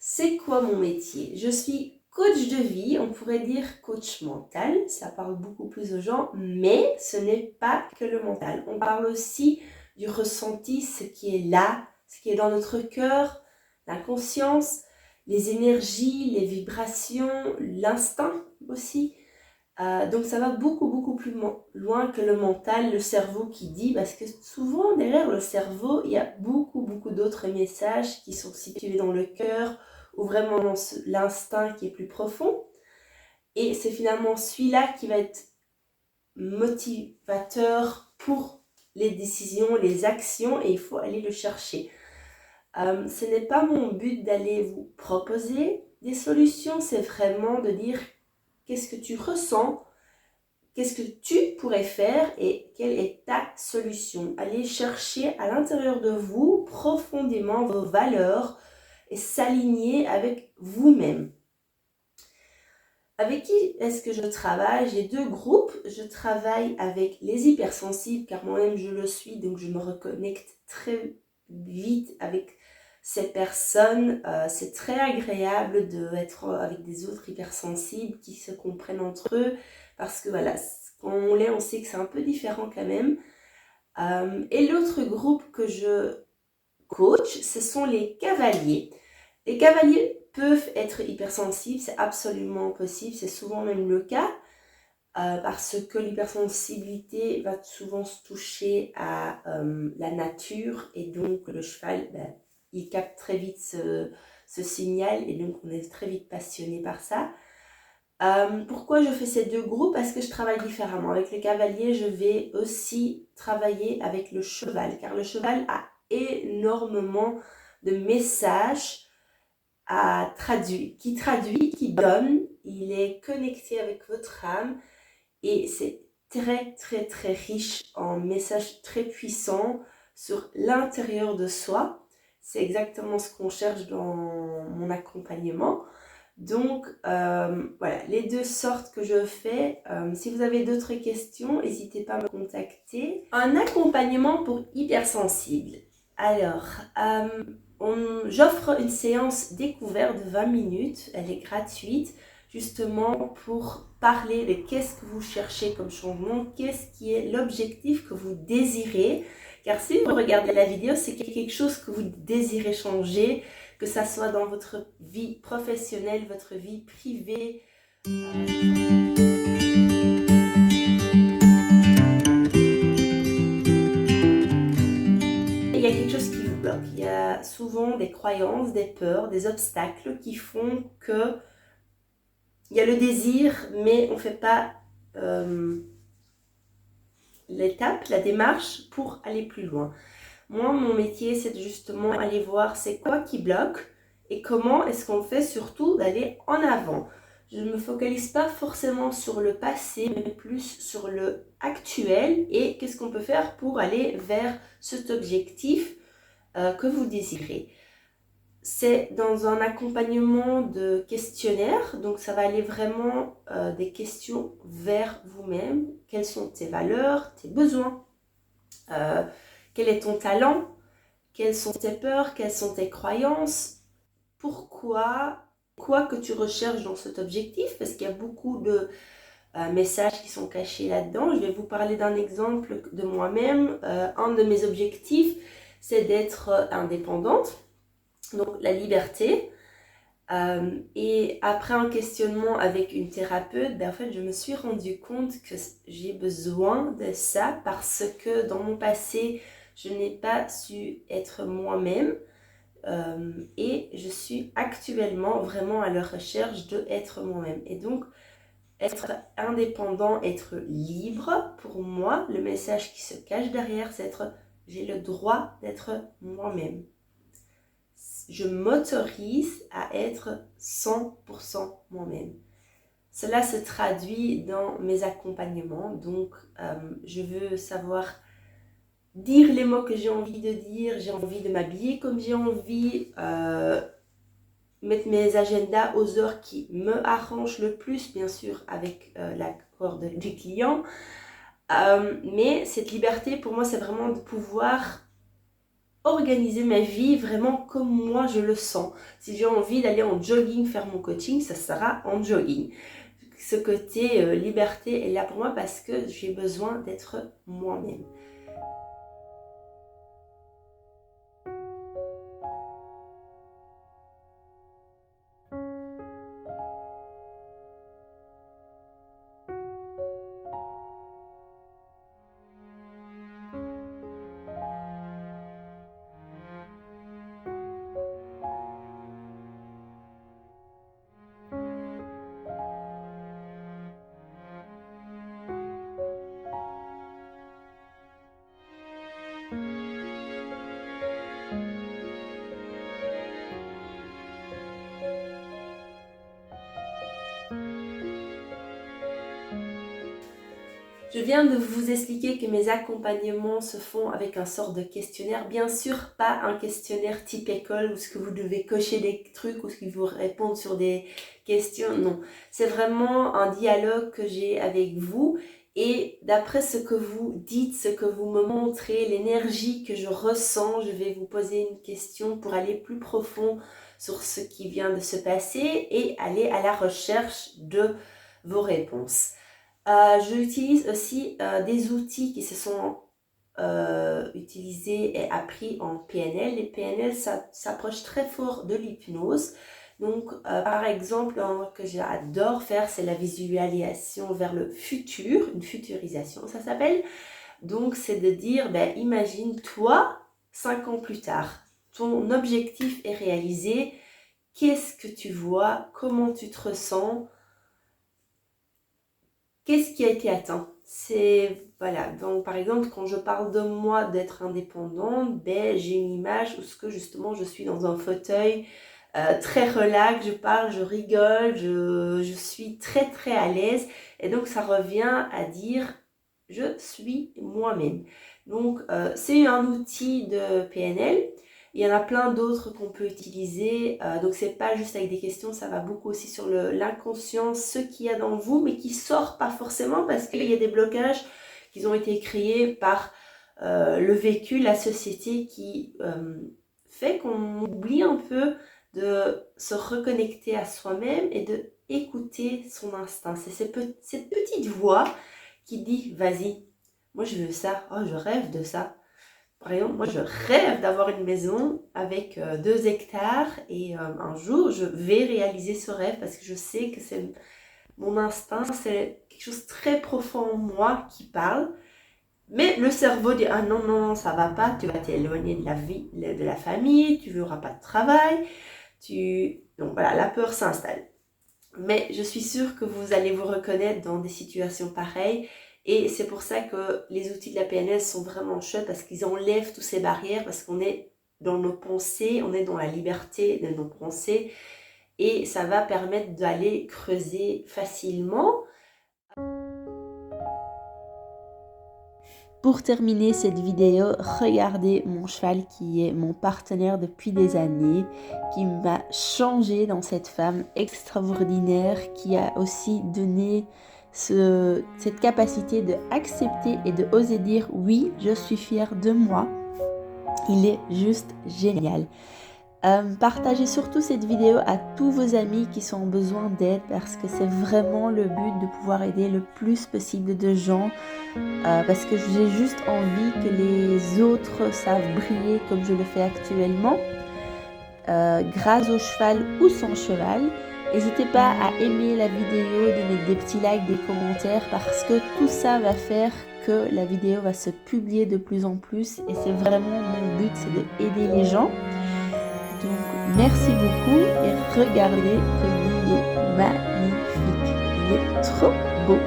C'est quoi mon métier? Je suis coach de vie, on pourrait dire coach mental, ça parle beaucoup plus aux gens, mais ce n'est pas que le mental. On parle aussi du ressenti, ce qui est là, ce qui est dans notre cœur, la conscience, les énergies, les vibrations, l'instinct aussi. Donc ça va beaucoup plus loin que le mental, le cerveau qui dit, parce que souvent derrière le cerveau, il y a beaucoup d'autres messages qui sont situés dans le cœur ou vraiment dans l'instinct qui est plus profond. Et c'est finalement celui-là qui va être motivateur pour les décisions, les actions, et il faut aller le chercher. Ce n'est pas mon but d'aller vous proposer des solutions, c'est vraiment de dire qu'est-ce que tu ressens, qu'est-ce que tu pourrais faire et quelle est ta solution. Allez chercher à l'intérieur de vous profondément vos valeurs et s'aligner avec vous-même. Avec qui est-ce que je travaille? J'ai deux groupes. Je travaille avec les hypersensibles car moi-même je le suis, donc je me reconnecte très vite avec ces personnes. C'est très agréable d'être avec des autres hypersensibles qui se comprennent entre eux parce que voilà, quand on l'est, on sait que c'est un peu différent quand même. Et l'autre groupe que je coach, ce sont les cavaliers. Les cavaliers peuvent être hypersensibles, c'est absolument possible, c'est souvent même le cas, parce que l'hypersensibilité va souvent se toucher à la nature et donc le cheval, il capte très vite ce signal et donc on est très vite passionné par ça. Pourquoi je fais ces deux groupes? Parce que je travaille différemment. Avec les cavaliers, je vais aussi travailler avec le cheval, car le cheval a énormément de messages à traduire, qui donne, il est connecté avec votre âme et c'est très riche en messages très puissants sur l'intérieur de soi. C'est exactement ce qu'on cherche dans mon accompagnement. Donc voilà, les deux sortes que je fais. Si vous avez d'autres questions, n'hésitez pas à me contacter. Un accompagnement pour hypersensibles. Alors, j'offre une séance découverte de 20 minutes, elle est gratuite, justement pour parler de qu'est-ce que vous cherchez comme changement, qu'est-ce qui est l'objectif que vous désirez. Car si vous regardez la vidéo, c'est quelque chose que vous désirez changer, que ça soit dans votre vie professionnelle, votre vie privée. Il y a quelque chose qui vous bloque. Il y a souvent des croyances, des peurs, des obstacles qui font que il y a le désir, mais on ne fait pas l'étape, la démarche pour aller plus loin. Moi, mon métier, c'est justement aller voir c'est quoi qui bloque et comment est-ce qu'on fait surtout d'aller en avant. Je ne me focalise pas forcément sur le passé, mais plus sur le actuel et qu'est-ce qu'on peut faire pour aller vers cet objectif que vous désirez. C'est dans un accompagnement de questionnaire, donc ça va aller vraiment des questions vers vous-même. Quelles sont tes valeurs, tes besoins, quel est ton talent, quelles sont tes peurs, quelles sont tes croyances, pourquoi, quoi que tu recherches dans cet objectif, parce qu'il y a beaucoup de messages qui sont cachés là-dedans. Je vais vous parler d'un exemple de moi-même. Un de mes objectifs, c'est d'être indépendante, donc la liberté. Et après un questionnement avec une thérapeute, en fait, je me suis rendu compte que j'ai besoin de ça parce que dans mon passé, je n'ai pas su être moi-même et je suis actuellement vraiment à la recherche d'être moi-même. Et donc, être indépendant, être libre, pour moi, le message qui se cache derrière, c'est j'ai le droit d'être moi-même. Je m'autorise à être 100% moi-même. Cela se traduit dans mes accompagnements, donc je veux savoir dire les mots que j'ai envie de dire, j'ai envie de m'habiller comme j'ai envie, mettre mes agendas aux heures qui me arrangent le plus, bien sûr avec l'accord du client. Mais cette liberté, pour moi, c'est vraiment de pouvoir organiser organiser ma vie vraiment comme moi je le sens. Si j'ai envie d'aller en jogging faire mon coaching, ça sera en jogging. Ce côté liberté est là pour moi parce que j'ai besoin d'être moi-même. Je viens de vous expliquer que mes accompagnements se font avec un sort de questionnaire. Bien sûr, pas un questionnaire type école où ce que vous devez cocher des trucs ou ce qu'ils vous répondent sur des questions. Non, c'est vraiment un dialogue que j'ai avec vous. Et d'après ce que vous dites, ce que vous me montrez, l'énergie que je ressens, je vais vous poser une question pour aller plus profond sur ce qui vient de se passer et aller à la recherche de vos réponses. J'utilise aussi des outils qui se sont utilisés et appris en PNL. Les PNL, ça s'approche très fort de l'hypnose. Donc, par exemple, que j'adore faire, c'est la visualisation vers le futur, une futurisation, ça s'appelle. Donc, c'est de dire, imagine-toi 5 ans plus tard. Ton objectif est réalisé. Qu'est-ce que tu vois? Comment tu te ressens? Qu'est-ce qui a été atteint? Voilà, donc par exemple, quand je parle de moi d'être indépendante, j'ai une image où justement je suis dans un fauteuil très relax, je parle, je rigole, je suis très très à l'aise et donc ça revient à dire je suis moi-même. Donc c'est un outil de PNL. Il y en a plein d'autres qu'on peut utiliser, donc c'est pas juste avec des questions, ça va beaucoup aussi sur l'inconscient, ce qu'il y a dans vous, mais qui sort pas forcément parce qu'il y a des blocages qui ont été créés par le vécu, la société qui fait qu'on oublie un peu de se reconnecter à soi-même et de écouter son instinct. C'est cette petite voix qui dit « Vas-y, moi je veux ça, oh je rêve de ça ». Par exemple, moi je rêve d'avoir une maison avec 2 hectares et un jour je vais réaliser ce rêve parce que je sais que c'est mon instinct, c'est quelque chose de très profond en moi qui parle. Mais le cerveau dit ah non, non, ça va pas, tu vas t'éloigner de la vie, de la famille, tu n'auras pas de travail, donc voilà, la peur s'installe. Mais je suis sûre que vous allez vous reconnaître dans des situations pareilles. Et c'est pour ça que les outils de la PNL sont vraiment chouettes parce qu'ils enlèvent toutes ces barrières, parce qu'on est dans nos pensées, on est dans la liberté de nos pensées et ça va permettre d'aller creuser facilement. Pour terminer cette vidéo, regardez mon cheval qui est mon partenaire depuis des années, qui m'a changé dans cette femme extraordinaire, qui a aussi donné cette capacité d'accepter et de oser dire oui, je suis fière de moi. Il est juste génial. Partagez surtout cette vidéo à tous vos amis qui sont en besoin d'aide parce que c'est vraiment le but de pouvoir aider le plus possible de gens parce que j'ai juste envie que les autres savent briller comme je le fais actuellement grâce au cheval ou sans cheval. N'hésitez pas à aimer la vidéo, de mettre des petits likes, des commentaires parce que tout ça va faire que la vidéo va se publier de plus en plus et c'est vraiment mon but, c'est d'aider les gens. Donc merci beaucoup et regardez comme il est magnifique, il est trop beau.